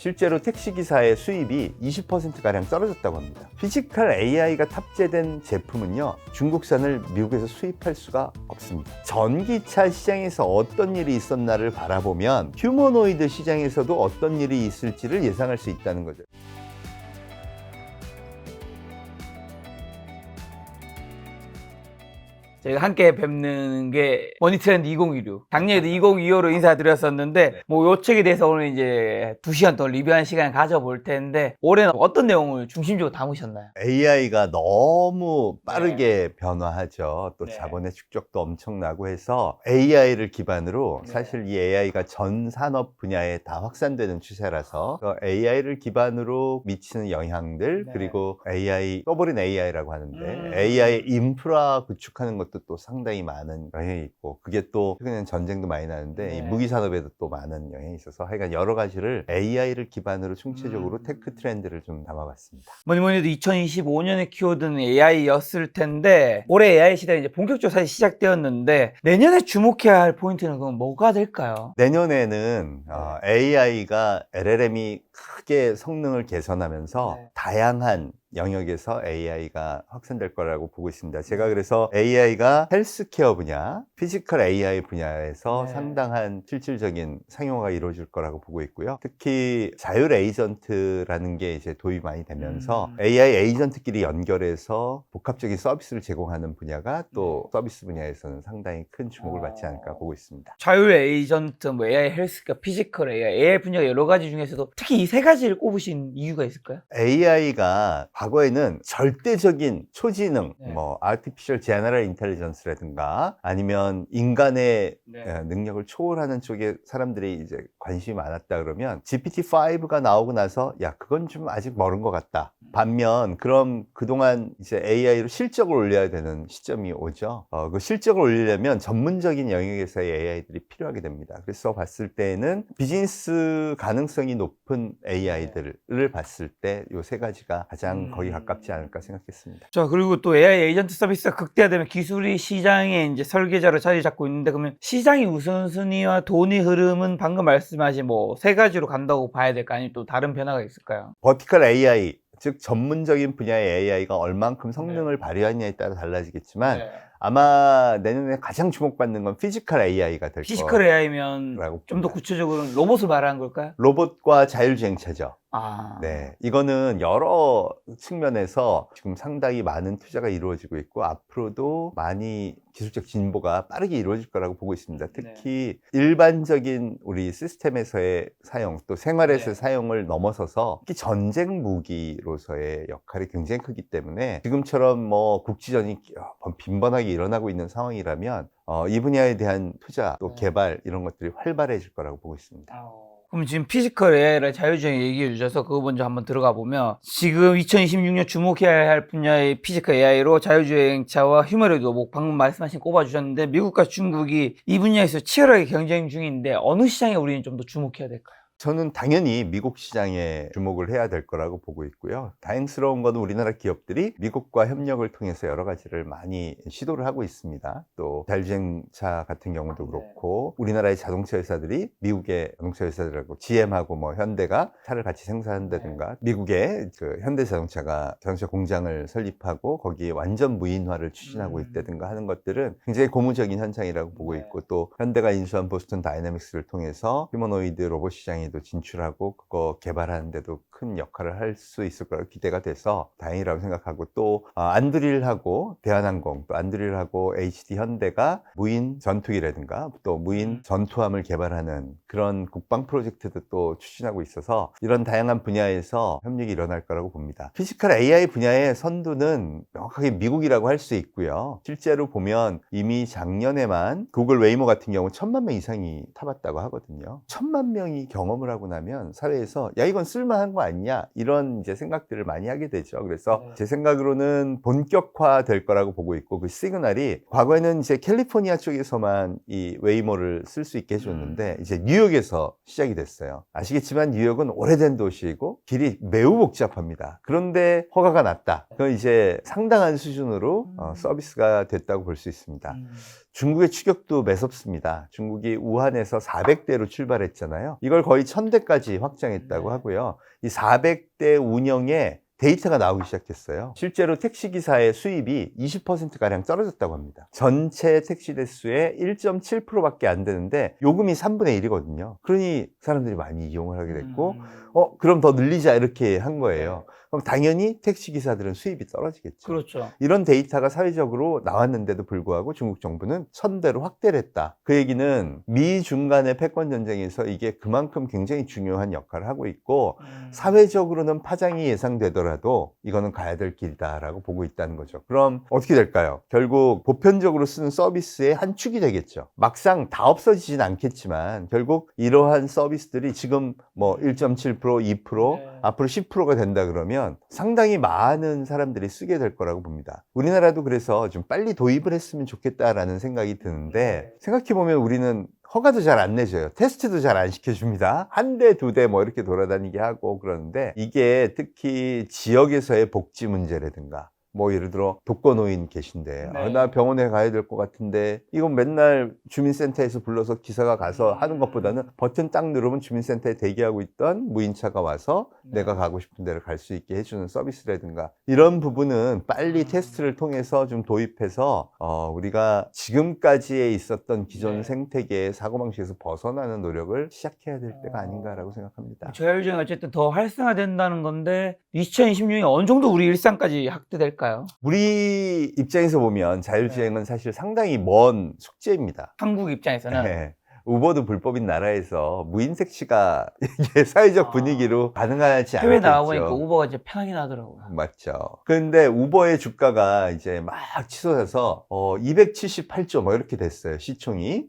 실제로 택시기사의 수입이 20%가량 떨어졌다고 합니다. 피지컬 AI가 탑재된 제품은요, 중국산을 미국에서 수입할 수가 없습니다. 전기차 시장에서 어떤 일이 있었나를 바라보면 휴머노이드 시장에서도 어떤 일이 있을지를 예상할 수 있다는 거죠. 저희가 함께 뵙는 게 머니트렌드 2016. 작년에도 2025로 인사드렸었는데, 뭐 요 책에 대해서 오늘 이제 2시간 동안 리뷰하는 시간을 가져볼 텐데, 올해는 어떤 내용을 중심적으로 담으셨나요? AI가 너무 빠르게 변화하죠. 또 네. 자본의 축적도 엄청나고 해서 AI를 기반으로 네. 사실 이 AI가 전 산업 분야에 다 확산되는 추세라서 AI를 기반으로 미치는 영향들, 네. 그리고 AI, 서버린 AI라고 하는데 AI AI 인프라 구축하는 것도 또 상당히 많은 영향이 있고, 그게 또 최근에는 전쟁도 많이 나는데 네. 이 무기 산업에도 또 많은 영향이 있어서 하여간 여러 가지를 AI를 기반으로 총체적으로 테크 트렌드를 좀 담아봤습니다. 뭐니 해도 2025년에 키워드는 AI였을 텐데, 올해 AI 시대가 이제 본격적으로 사실 시작되었는데, 내년에 주목해야 할 포인트는 그럼 뭐가 될까요? 내년에는 AI가 LLM이 크게 성능을 개선하면서 네. 다양한 영역에서 AI가 확산될 거라고 보고 있습니다. 제가 그래서 AI가 헬스케어 분야, 피지컬 AI 분야에서 네. 상당한 실질적인 상용화가 이루어질 거라고 보고 있고요. 특히 자율 에이전트라는 게 이제 도입이 많이 되면서 AI 에이전트끼리 연결해서 복합적인 서비스를 제공하는 분야가 또 서비스 분야에서는 상당히 큰 주목을 받지 않을까 보고 있습니다. 자율 에이전트, 뭐 AI 헬스케어, 피지컬 AI 분야가 여러 가지 중에서도 특히 이 세 가지를 꼽으신 이유가 있을까요? AI가 과거에는 절대적인 초지능, 네. 뭐 Artificial General Intelligence라든가 아니면 인간의 네. 능력을 초월하는 쪽에 사람들이 이제 관심이 많았다 그러면 GPT-5가 나오고 나서 야, 그건 좀 아직 멀은 것 같다. 반면 그럼 그동안 이제 AI로 실적을 올려야 되는 시점이 오죠. 그 실적을 올리려면 전문적인 영역에서의 AI들이 필요하게 됩니다. 그래서 봤을 때는 비즈니스 가능성이 높은 AI들을 봤을 때 이 세 가지가 가장 거기 가깝지 않을까 생각했습니다. 자, 그리고 또 AI 에이전트 서비스가 극대화되면 기술이 시장에 이제 설계자로 자리 잡고 있는데, 그러면 시장의 우선순위와 돈의 흐름은 방금 말씀하신 뭐 세 가지로 간다고 봐야 될까? 아니면 또 다른 변화가 있을까요? 버티컬 AI, 즉 전문적인 분야의 AI가 얼만큼 성능을 발휘하느냐에 따라 달라지겠지만 아마 내년에 가장 주목받는 건 피지컬 AI가 될 피지컬 AI면 거라고 좀 더 봅니다. 구체적으로 로봇을 말하는 걸까요? 로봇과 자율주행차죠. 아, 네, 이거는 여러 측면에서 지금 상당히 많은 투자가 이루어지고 있고 앞으로도 많이 기술적 진보가 빠르게 이루어질 거라고 보고 있습니다. 특히 일반적인 우리 시스템에서의 사용, 또 생활에서의 사용을 넘어서서 특히 전쟁 무기로서의 역할이 굉장히 크기 때문에 지금처럼 뭐 국지전이 빈번하게 일어나고 있는 상황이라면 이 분야에 대한 투자, 또 개발 이런 것들이 활발해질 거라고 보고 있습니다. 그럼 지금 피지컬 AI를 자율주행 얘기해 주셔서 그거 먼저 한번 들어가 보면, 지금 2026년 주목해야 할 분야의 피지컬 AI로 자율주행차와 휴머노이드 로봇, 방금 말씀하신 꼽아주셨는데, 미국과 중국이 이 분야에서 치열하게 경쟁 중인데 어느 시장에 우리는 좀 더 주목해야 될까요? 저는 당연히 미국 시장에 주목을 해야 될 거라고 보고 있고요. 다행스러운 건 우리나라 기업들이 미국과 협력을 통해서 여러 가지를 많이 시도를 하고 있습니다. 또 자율주행차 같은 경우도 그렇고 우리나라의 자동차 회사들이 미국의 자동차 회사들하고 GM하고 뭐 현대가 차를 같이 생산한다든가 미국의 그 현대 자동차가 자동차 공장을 설립하고 거기에 완전 무인화를 추진하고 있다든가 하는 것들은 굉장히 고무적인 현상이라고 보고 있고, 또 현대가 인수한 보스턴 다이내믹스를 통해서 휴머노이드 로봇 시장에 도 진출하고 그거 개발하는데도 큰 역할을 할 수 있을 거라고 기대가 돼서 다행이라고 생각하고, 또 안드릴하고 대한항공, 또 안드릴하고 HD 현대가 무인 전투기라든가 또 무인 전투함을 개발하는 그런 국방 프로젝트도 또 추진하고 있어서 이런 다양한 분야에서 협력이 일어날 거라고 봅니다. 피지컬 AI 분야의 선두는 명확하게 미국이라고 할 수 있고요. 실제로 보면 이미 작년에만 구글 웨이모 같은 경우 1000만 명 이상이 타봤다고 하거든요. 1000만 명이 경험을 하고 나면 사회에서 야, 이건 쓸만한 거 아니냐, 이런 이제 생각들을 많이 하게 되죠. 그래서 제 생각으로는 본격화 될 거라고 보고 있고, 그 시그널이 과거에는 이제 캘리포니아 쪽에서만 이 웨이모를 쓸 수 있게 해줬는데 이제 뉴욕에서 시작이 됐어요. 아시겠지만 뉴욕은 오래된 도시이고 길이 매우 복잡합니다. 그런데 허가가 났다. 그건 이제 상당한 수준으로 서비스가 됐다고 볼 수 있습니다. 중국의 추격도 매섭습니다. 중국이 우한에서 400대로 출발했잖아요. 이걸 거의 1000대까지 확장했다고 네. 하고요. 이 400대 운영에 데이터가 나오기 시작했어요. 실제로 택시기사의 수입이 20%가량 떨어졌다고 합니다. 전체 택시 대수의 1.7%밖에 안 되는데 요금이 3분의 1이거든요. 그러니 사람들이 많이 이용을 하게 됐고 그럼 더 늘리자 이렇게 한 거예요. 그럼 당연히 택시기사들은 수입이 떨어지겠죠. 그렇죠. 이런 데이터가 사회적으로 나왔는데도 불구하고 중국 정부는 1000대로 확대를 했다. 그 얘기는 미 간의 패권 전쟁에서 이게 그만큼 굉장히 중요한 역할을 하고 있고 사회적으로는 파장이 예상되더라도 이거는 가야 될 길이다라고 보고 있다는 거죠. 그럼 어떻게 될까요? 결국 보편적으로 쓰는 서비스의 한 축이 되겠죠. 막상 다 없어지진 않겠지만 결국 이러한 서비스들이 지금 뭐 1.7%, 2%, 네. 앞으로 10%가 된다 그러면 상당히 많은 사람들이 쓰게 될 거라고 봅니다. 우리나라도 그래서 좀 빨리 도입을 했으면 좋겠다라는 생각이 드는데 생각해보면 우리는 허가도 잘 안 내줘요. 테스트도 잘 안 시켜줍니다. 한 대, 두 대 뭐 이렇게 돌아다니게 하고 그러는데 이게 특히 지역에서의 복지 문제라든가 뭐 예를 들어 독거노인 계신데 네. 나 병원에 가야 될 것 같은데 이건 맨날 주민센터에서 불러서 기사가 가서 하는 것보다는 버튼 딱 누르면 주민센터에 대기하고 있던 무인차가 와서 네. 내가 가고 싶은 데를 갈 수 있게 해주는 서비스라든가 이런 부분은 빨리 테스트를 통해서 좀 도입해서 우리가 지금까지에 있었던 기존 네. 생태계의 사고방식에서 벗어나는 노력을 시작해야 될 때가 아닌가라고 생각합니다. 자율주행이 어쨌든 더 활성화된다는 건데 2026이 어느 정도 우리 일상까지 확대될까요? 우리 입장에서 보면 자율주행은 사실 상당히 먼 숙제입니다. 한국 입장에서는 네. 우버도 불법인 나라에서 무인 택시가 이게 사회적 분위기로 가능하지 않겠죠. 해외 나가보니까 우버가 이제 편하긴 하더라고요. 맞죠. 그런데 우버의 주가가 이제 막 치솟아서 278조 뭐 이렇게 됐어요. 시총이.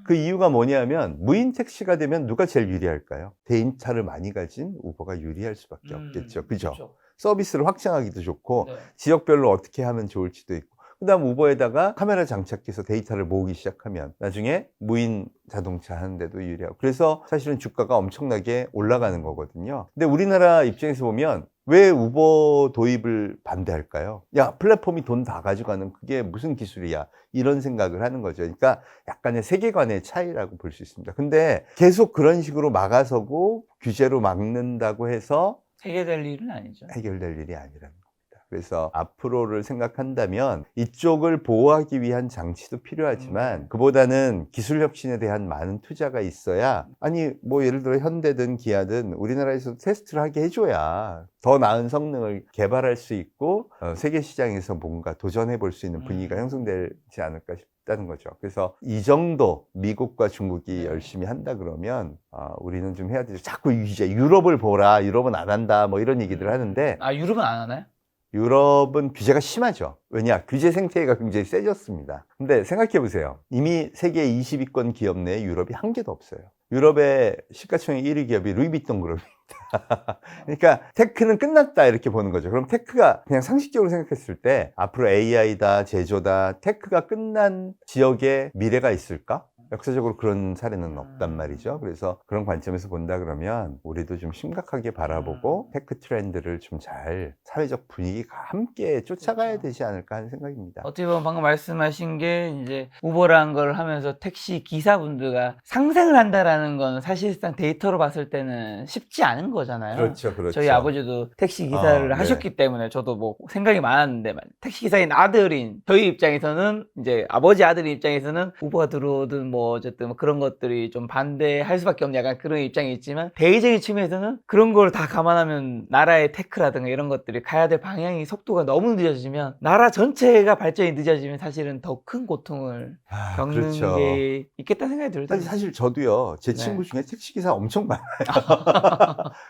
그 이유가 뭐냐면 무인 택시가 되면 누가 제일 유리할까요? 대인차를 많이 가진 우버가 유리할 수밖에 없겠죠. 그죠? 그렇죠. 서비스를 확장하기도 좋고 네. 지역별로 어떻게 하면 좋을지도 있고 그다음 우버에다가 카메라 장착해서 데이터를 모으기 시작하면 나중에 무인 자동차 하는데도 유리하고 그래서 사실은 주가가 엄청나게 올라가는 거거든요. 근데 우리나라 입장에서 보면 왜 우버 도입을 반대할까요? 야, 플랫폼이 돈 다 가져가는 그게 무슨 기술이야? 이런 생각을 하는 거죠. 그러니까 약간의 세계관의 차이라고 볼 수 있습니다. 근데 계속 그런 식으로 막아서고 규제로 막는다고 해서 해결될 일은 아니죠. 해결될 일이 아니라는 겁니다. 그래서 앞으로를 생각한다면 이쪽을 보호하기 위한 장치도 필요하지만 그보다는 기술 혁신에 대한 많은 투자가 있어야 아니 뭐 예를 들어 현대든 기아든 우리나라에서 테스트를 하게 해줘야 더 나은 성능을 개발할 수 있고 세계 시장에서 뭔가 도전해 볼 수 있는 분위기가 형성되지 않을까 싶다는 거죠. 그래서 이 정도 미국과 중국이 열심히 한다 그러면 우리는 좀 해야 되죠. 자꾸 이제 유럽을 보라, 유럽은 안 한다 뭐 이런 얘기들 하는데 유럽은 안 하나요? 유럽은 규제가 심하죠. 왜냐? 규제 생태계가 굉장히 세졌습니다. 근데 생각해 보세요. 이미 세계 20위권 기업 내에 유럽이 한 개도 없어요. 유럽의 시가총액 1위 기업이 루이비통 그룹입니다. 그러니까 테크는 끝났다 이렇게 보는 거죠. 그럼 테크가 그냥 상식적으로 생각했을 때 앞으로 AI다, 제조다, 테크가 끝난 지역에 미래가 있을까? 역사적으로 그런 사례는 없단 말이죠. 그래서 그런 관점에서 본다 그러면 우리도 좀 심각하게 바라보고 테크 트렌드를 좀 잘 사회적 분위기가 함께 쫓아가야 되지 않을까 하는 생각입니다. 어떻게 보면 방금 말씀하신 게 이제 우버라는 걸 하면서 택시 기사분들과 상생을 한다라는 건 사실상 데이터로 봤을 때는 쉽지 않은 거잖아요. 그렇죠, 그렇죠. 저희 아버지도 택시 기사를 네. 하셨기 때문에 저도 뭐 생각이 많았는데 택시 기사인 아들인 저희 입장에서는 이제 아버지 아들의 입장에서는 우버가 들어오든 뭐 어쨌든 뭐 그런 것들이 좀 반대할 수밖에 없는 약간 그런 입장이 있지만 대의적인 측면에서는 그런 걸 다 감안하면 나라의 테크라든가 이런 것들이 가야 될 방향이 속도가 너무 늦어지면 나라 전체가 발전이 늦어지면 사실은 더 큰 고통을 겪는 그렇죠. 게 있겠다는 생각이 들더라고요. 사실 저도요, 제 네. 친구 중에 택시기사 엄청 많아요.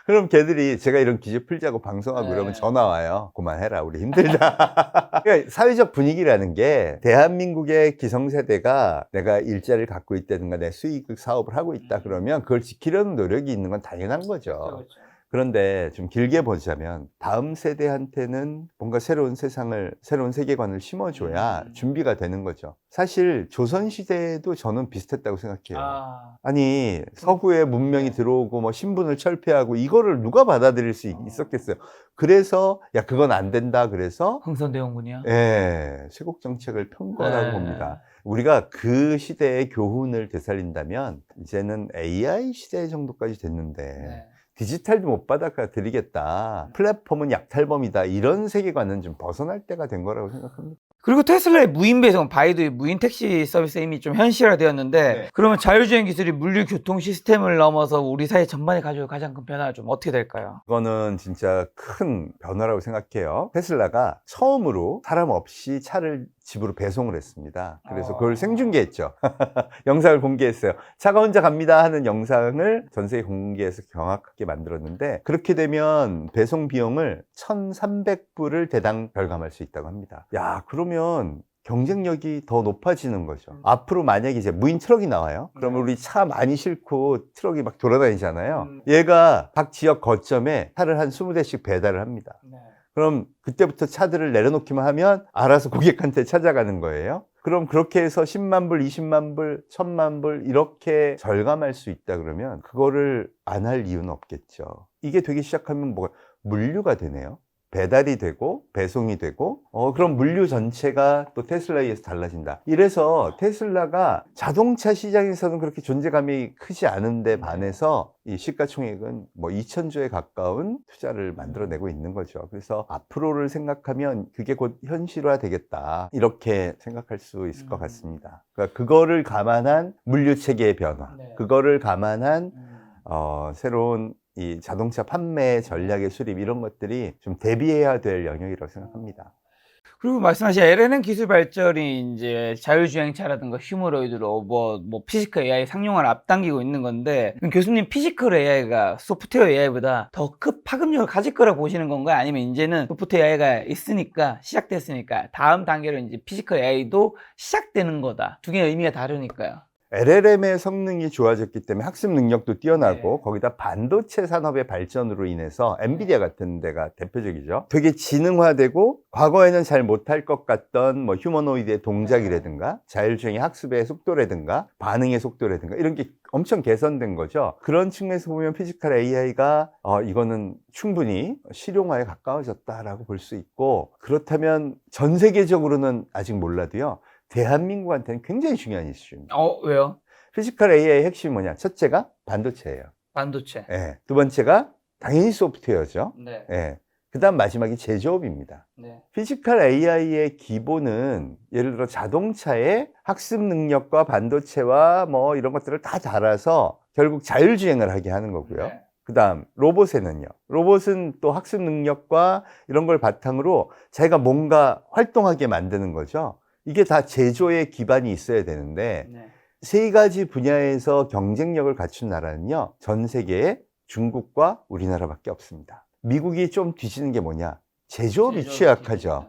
그럼 걔들이 제가 이런 기재 풀자고 방송하고 네. 그러면 전화 와요. 그만해라, 우리 힘들다. 그러니까 사회적 분위기라는 게 대한민국의 기성세대가 내가 일자리를 갖고 있다든가 내 수익 사업을 하고 있다 그러면 그걸 지키려는 노력이 있는 건 당연한 거죠. 그렇죠. 그런데 좀 길게 보자면 다음 세대한테는 뭔가 새로운 세상을, 새로운 세계관을 심어줘야 준비가 되는 거죠. 사실 조선시대에도 저는 비슷했다고 생각해요. 아니, 서구의 문명이 네. 들어오고 뭐 신분을 철폐하고 이거를 누가 받아들일 수 있었겠어요. 그래서 야, 그건 안 된다. 그래서 흥선대원군이요? 예, 쇄국 정책을 편 거라고 네. 봅니다. 우리가 그 시대의 교훈을 되살린다면 이제는 AI 시대 정도까지 됐는데 네. 디지털도 못 받아들이겠다. 플랫폼은 약탈범이다. 이런 세계관은 좀 벗어날 때가 된 거라고 생각합니다. 그리고 테슬라의 무인 배송, 바이두의 무인 택시 서비스 이미 좀 현실화되었는데 네. 그러면 자율주행 기술이 물류 교통 시스템을 넘어서 우리 사회 전반에 가져올 가장 큰 변화는 좀 어떻게 될까요? 그거는 진짜 큰 변화라고 생각해요. 테슬라가 처음으로 사람 없이 차를 집으로 배송을 했습니다. 그래서 그걸 생중계했죠. 영상을 공개했어요. 차가 혼자 갑니다 하는 영상을 전 세계 공개해서 정확하게 만들었는데 그렇게 되면 배송 비용을 1,300불을 대당 절감할 수 있다고 합니다. 야, 그러면 경쟁력이 더 높아지는 거죠. 앞으로 만약에 이제 무인 트럭이 나와요. 그러면 우리 차 많이 싣고 트럭이 막 돌아다니잖아요. 얘가 각 지역 거점에 차를 한 20대씩 배달을 합니다. 그럼 그때부터 차들을 내려놓기만 하면 알아서 고객한테 찾아가는 거예요. 그럼 그렇게 해서 10만 불, 20만 불, 1000만 불 이렇게 절감할 수 있다 그러면 그거를 안 할 이유는 없겠죠. 이게 되기 시작하면 뭐가 물류가 되네요. 배달이 되고 배송이 되고 그럼 물류 전체가 또 테슬라에 의해서 달라진다. 이래서 테슬라가 자동차 시장에서는 그렇게 존재감이 크지 않은데 반해서 이 시가총액은 뭐 2,000조에 가까운 투자를 만들어내고 있는 거죠. 그래서 앞으로를 생각하면 그게 곧 현실화 되겠다. 이렇게 생각할 수 있을 것 같습니다. 그러니까 그거를 감안한 물류 체계의 변화, 그거를 감안한 새로운 이 자동차 판매 전략의 수립 이런 것들이 좀 대비해야 될 영역이라고 생각합니다. 그리고 말씀하신 LLM 기술 발전이 이제 자율주행차라든가 휴머노이드 로봇, 뭐 피지컬 AI 상용화를 앞당기고 있는 건데 그럼 교수님 피지컬 AI가 소프트웨어 AI보다 더 큰 파급력을 가질 거라고 보시는 건가요? 아니면 이제는 소프트웨어 AI가 있으니까 시작됐으니까 다음 단계로 이제 피지컬 AI도 시작되는 거다. 두 개의 의미가 다르니까요. LLM의 성능이 좋아졌기 때문에 학습 능력도 뛰어나고 네. 거기다 반도체 산업의 발전으로 인해서 엔비디아 같은 데가 대표적이죠. 되게 지능화되고 과거에는 잘 못할 것 같던 뭐 휴머노이드의 동작이라든가 자율주행의 학습의 속도라든가 반응의 속도라든가 이런 게 엄청 개선된 거죠. 그런 측면에서 보면 피지컬 AI가 이거는 충분히 실용화에 가까워졌다라고 볼 수 있고 그렇다면 전 세계적으로는 아직 몰라도요. 대한민국한테는 굉장히 중요한 이슈입니다. 왜요? 피지컬 AI의 핵심이 뭐냐? 첫째가 반도체예요. 반도체. 예. 두 번째가 당연히 소프트웨어죠. 네. 예. 그 다음 마지막이 제조업입니다. 네. 피지컬 AI의 기본은 예를 들어 자동차의 학습 능력과 반도체와 뭐 이런 것들을 다 달아서 결국 자율주행을 하게 하는 거고요. 네. 그 다음 로봇에는요. 로봇은 또 학습 능력과 이런 걸 바탕으로 자기가 뭔가 활동하게 만드는 거죠. 이게 다 제조의 기반이 있어야 되는데 네. 세 가지 분야에서 경쟁력을 갖춘 나라는요. 전 세계에 중국과 우리나라밖에 없습니다. 미국이 좀 뒤지는 게 뭐냐? 제조업이 취약하죠.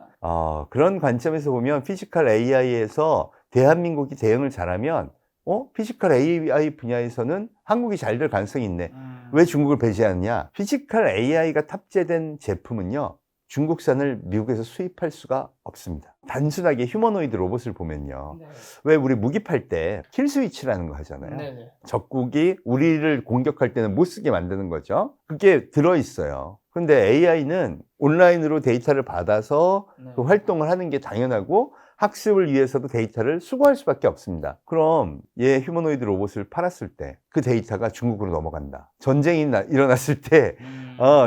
그런 관점에서 보면 피지컬 AI에서 대한민국이 대응을 잘하면 피지컬 AI 분야에서는 한국이 잘 될 가능성이 있네. 왜 중국을 배제하느냐? 피지컬 AI가 탑재된 제품은요. 중국산을 미국에서 수입할 수가 없습니다. 단순하게 휴머노이드 로봇을 보면요. 네. 왜 우리 무기 팔 때 킬 스위치라는 거 하잖아요. 네네. 적국이 우리를 공격할 때는 못 쓰게 만드는 거죠. 그게 들어있어요. 근데 AI는 온라인으로 데이터를 받아서 그 활동을 하는 게 당연하고 학습을 위해서도 데이터를 수거할 수밖에 없습니다. 그럼 얘 휴머노이드 로봇을 팔았을 때 그 데이터가 중국으로 넘어간다. 전쟁이 일어났을 때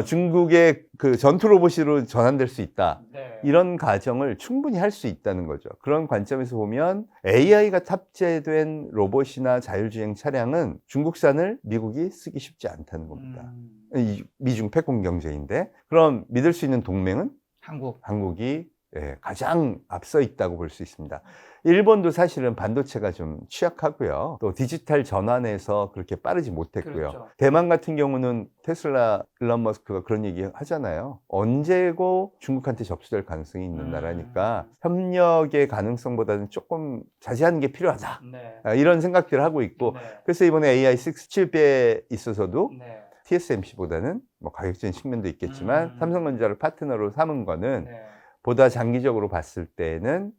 중국의 그 전투 로봇으로 전환될 수 있다. 네. 이런 가정을 충분히 할 수 있다는 거죠. 그런 관점에서 보면 AI가 탑재된 로봇이나 자율주행 차량은 중국산을 미국이 쓰기 쉽지 않다는 겁니다. 이 미중 패권 경제인데 그럼 믿을 수 있는 동맹은 한국이 가장 앞서 있다고 볼 수 있습니다. 일본도 사실은 반도체가 좀 취약하고요. 또 디지털 전환에서 그렇게 빠르지 못했고요. 그렇죠. 대만 같은 경우는 테슬라 일론 머스크가 그런 얘기 하잖아요. 언제고 중국한테 접수될 가능성이 있는 나라니까 협력의 가능성보다는 조금 자제하는 게 필요하다. 네. 이런 생각들을 하고 있고 네. 그래서 이번에 AI 6칩에 있어서도 네. TSMC보다는 뭐 가격적인 측면도 있겠지만 삼성전자를 파트너로 삼은 거는 네. 보다 장기적으로 봤을 때는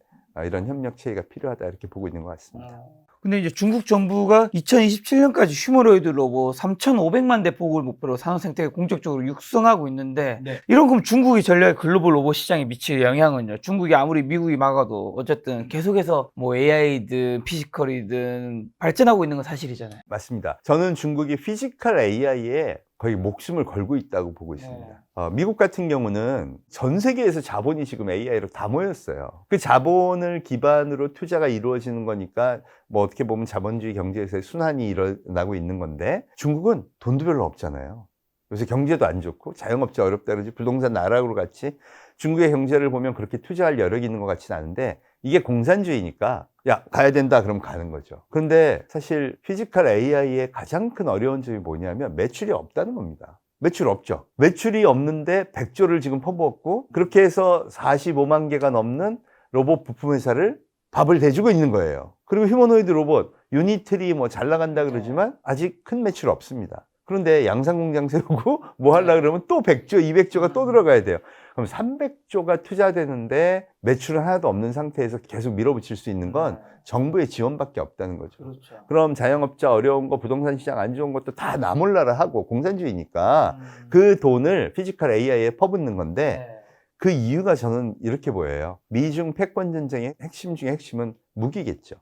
이런 협력 체계가 필요하다 이렇게 보고 있는 것 같습니다. 근데 이제 중국 정부가 2027년까지 휴머노이드 로봇 3,500만 대 포국을 목표로 산업 생태계 공적적으로 육성하고 있는데 이런 그럼 중국의 전략 글로벌 로봇 시장에 미칠 영향은요? 중국이 아무리 미국이 막아도 어쨌든 계속해서 뭐 AI든 피지컬이든 발전하고 있는 건 사실이잖아요. 맞습니다. 저는 중국이 피지컬 AI에 거의 목숨을 걸고 있다고 보고 있습니다. 미국 같은 경우는 전 세계에서 자본이 지금 AI로 다 모였어요. 그 자본을 기반으로 투자가 이루어지는 거니까 뭐 어떻게 보면 자본주의 경제에서의 순환이 일어나고 있는 건데 중국은 돈도 별로 없잖아요. 요새 경제도 안 좋고 자영업자 어렵다 그러지 부동산 나락으로 같이 중국의 경제를 보면 그렇게 투자할 여력이 있는 것 같지는 않은데 이게 공산주의니까 야 가야 된다 그럼 가는 거죠. 그런데 사실 피지컬 AI의 가장 큰 어려운 점이 뭐냐면 매출이 없다는 겁니다. 매출 없죠. 매출이 없는데 100조를 지금 퍼부었고 그렇게 해서 45만 개가 넘는 로봇 부품 회사를 밥을 대주고 있는 거예요. 그리고 휴머노이드 로봇 유니트리 뭐 잘 나간다 그러지만 아직 큰 매출 없습니다. 그런데 양산 공장 세우고 뭐 하려고 그러면 또 100조, 200조가 또 들어가야 돼요. 그럼 300조가 투자되는데 매출은 하나도 없는 상태에서 계속 밀어붙일 수 있는 건 정부의 지원밖에 없다는 거죠. 그렇죠. 그럼 자영업자 어려운 거, 부동산 시장 안 좋은 것도 다 나 몰라라 하고 공산주의니까 그 돈을 피지컬 AI에 퍼붓는 건데 그 이유가 저는 이렇게 보여요. 미중 패권 전쟁의 핵심 중에 핵심은 무기겠죠.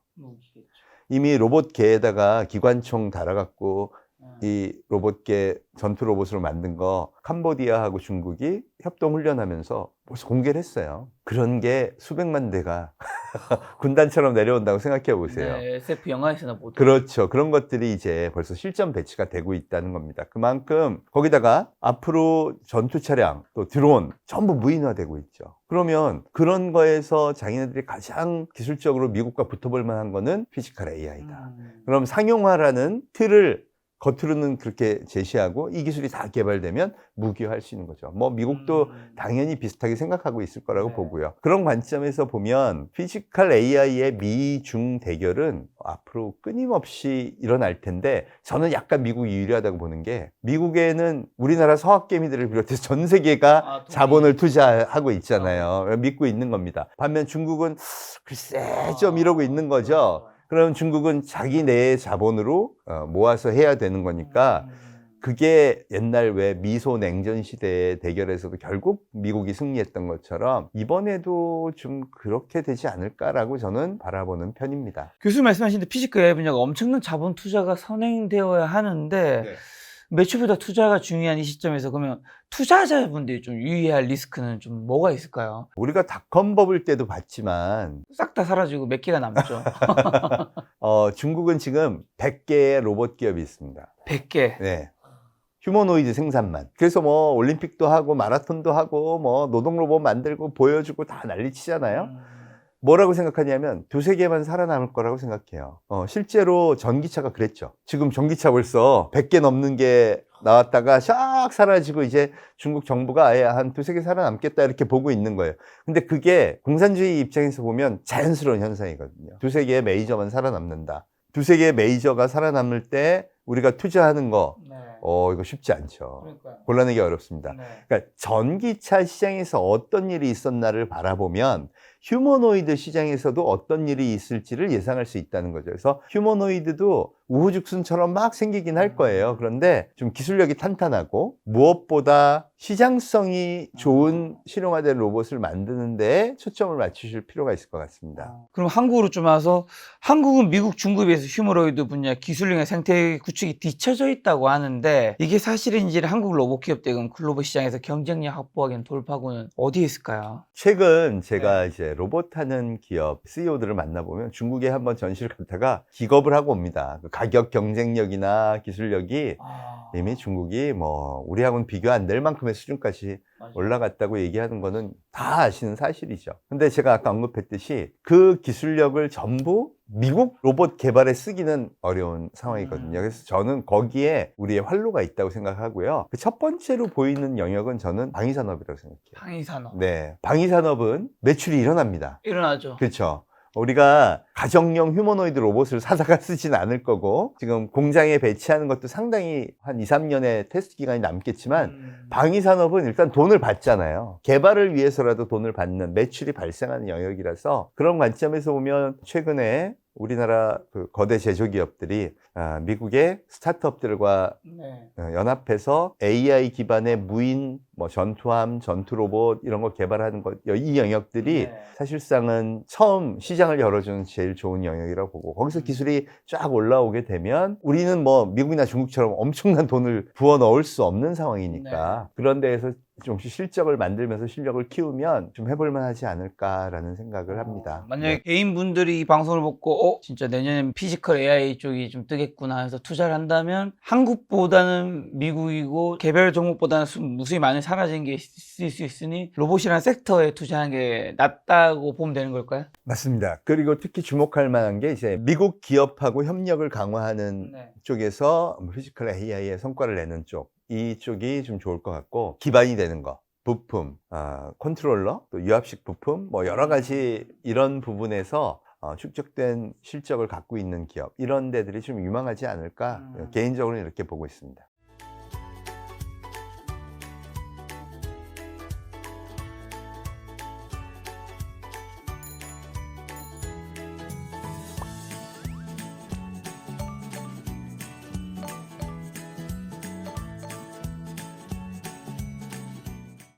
이미 로봇계에다가 기관총 달아갖고 이 로봇계 전투 로봇으로 만든 거 캄보디아하고 중국이 협동 훈련하면서 벌써 공개를 했어요. 그런 게 수백만 대가 군단처럼 내려온다고 생각해 보세요. 네, SF 영화에서나 보죠. 그렇죠. 그런 것들이 이제 벌써 실전 배치가 되고 있다는 겁니다. 그만큼 거기다가 앞으로 전투 차량 또 드론 전부 무인화되고 있죠. 그러면 그런 거에서 자기네들이 가장 기술적으로 미국과 붙어볼 만한 거는 피지컬 AI다. 그럼 상용화라는 틀을 겉으로는 그렇게 제시하고 이 기술이 다 개발되면 무기화할 수 있는 거죠. 뭐 미국도 당연히 비슷하게 생각하고 있을 거라고 보고요. 그런 관점에서 보면 피지컬 AI의 미중 대결은 앞으로 끊임없이 일어날 텐데 저는 약간 미국이 유리하다고 보는 게 미국에는 우리나라 서학개미들을 비롯해서 전 세계가 자본을 투자하고 있잖아요. 믿고 있는 겁니다. 반면 중국은 글쎄 좀 이러고 있는 거죠. 그럼 중국은 자기 내의 자본으로 모아서 해야 되는 거니까 그게 옛날 왜 미소 냉전 시대의 대결에서도 결국 미국이 승리했던 것처럼 이번에도 좀 그렇게 되지 않을까라고 저는 바라보는 편입니다. 교수님 말씀하신 피지컬 AI 분야가 엄청난 자본 투자가 선행되어야 하는데 매출보다 투자가 중요한 이 시점에서 그러면 투자자분들이 좀 유의해야 할 리스크는 좀 뭐가 있을까요? 우리가 닷컴 버블 때도 봤지만 싹 다 사라지고 몇 개가 남죠. 중국은 지금 100개의 로봇 기업이 있습니다. 100개. 네. 휴머노이드 생산만. 그래서 뭐 올림픽도 하고 마라톤도 하고 뭐 노동 로봇 만들고 보여주고 다 난리치잖아요. 뭐라고 생각하냐면 두세 개만 살아남을 거라고 생각해요. 실제로 전기차가 그랬죠. 지금 전기차 벌써 100개 넘는 게 나왔다가 샥 사라지고 이제 중국 정부가 아예 한 두세 개 살아남겠다 이렇게 보고 있는 거예요. 근데 그게 공산주의 입장에서 보면 자연스러운 현상이거든요. 두세 개의 메이저만 살아남는다. 두세 개의 메이저가 살아남을 때 우리가 투자하는 거 이거 쉽지 않죠. 그러니까요. 골라내기 어렵습니다. 그러니까 전기차 시장에서 어떤 일이 있었나를 바라보면 휴머노이드 시장에서도 어떤 일이 있을지를 예상할 수 있다는 거죠. 그래서 휴머노이드도 우후죽순처럼 막 생기긴 할 거예요. 그런데 좀 기술력이 탄탄하고 무엇보다 시장성이 좋은 실용화된 로봇을 만드는 데 초점을 맞추실 필요가 있을 것 같습니다. 그럼 한국으로 좀 와서 한국은 미국, 중국에 비해서 휴머노이드 분야 기술력의 생태 구축이 뒤처져 있다고 하는데 이게 사실인지를 한국 로봇 기업들은 글로벌 시장에서 경쟁력 확보하기엔 돌파구는 어디에 있을까요? 최근 제가 이제 로봇 하는 기업 CEO들을 만나보면 중국에 한번 전시를 갔다가 기겁을 하고 옵니다. 가격 경쟁력이나 기술력이 이미 중국이 뭐 우리하고는 비교 안 될 만큼의 수준까지 올라갔다고 얘기하는 거는 다 아시는 사실이죠. 근데 제가 아까 언급했듯이 그 기술력을 전부 미국 로봇 개발에 쓰기는 어려운 상황이거든요. 그래서 저는 거기에 우리의 활로가 있다고 생각하고요. 그 첫 번째로 보이는 영역은 저는 방위산업이라고 생각해요. 방위산업. 네. 방위산업은 매출이 일어납니다. 일어나죠. 그렇죠. 우리가 가정용 휴머노이드 로봇을 사다가 쓰진 않을 거고 지금 공장에 배치하는 것도 상당히 한 2, 3년의 테스트 기간이 남겠지만 방위산업은 일단 돈을 받잖아요. 개발을 위해서라도 돈을 받는 매출이 발생하는 영역이라서 그런 관점에서 보면 최근에 우리나라 그 거대 제조기업들이 미국의 스타트업들과 네. 연합해서 AI 기반의 무인 뭐 전투함, 전투로봇 이런 거 개발하는 것, 이 영역들이 네. 사실상은 처음 시장을 열어주는 제일 좋은 영역이라고 보고 거기서 기술이 쫙 올라오게 되면 우리는 뭐 미국이나 중국처럼 엄청난 돈을 부어 넣을 수 없는 상황이니까 그런 데에서 좀 실적을 만들면서 실력을 키우면 좀 해볼만 하지 않을까라는 생각을 합니다. 만약에 개인분들이 이 방송을 보고 진짜 내년엔 피지컬 AI 쪽이 좀 뜨겠구나 해서 투자를 한다면 한국보다는 미국이고 개별 종목보다는 무수히 많이 사라진 게 있을 수 있으니 로봇이라는 섹터에 투자하는 게 낫다고 보면 되는 걸까요? 맞습니다. 그리고 특히 주목할 만한 게 이제 미국 기업하고 협력을 강화하는 쪽에서 피지컬 AI의 성과를 내는 쪽, 이쪽이 좀 좋을 것 같고 기반이 되는 거. 부품, 컨트롤러, 또 유압식 부품, 뭐 여러 가지 이런 부분에서 축적된 실적을 갖고 있는 기업, 이런 데들이 좀 유망하지 않을까 개인적으로는 이렇게 보고 있습니다.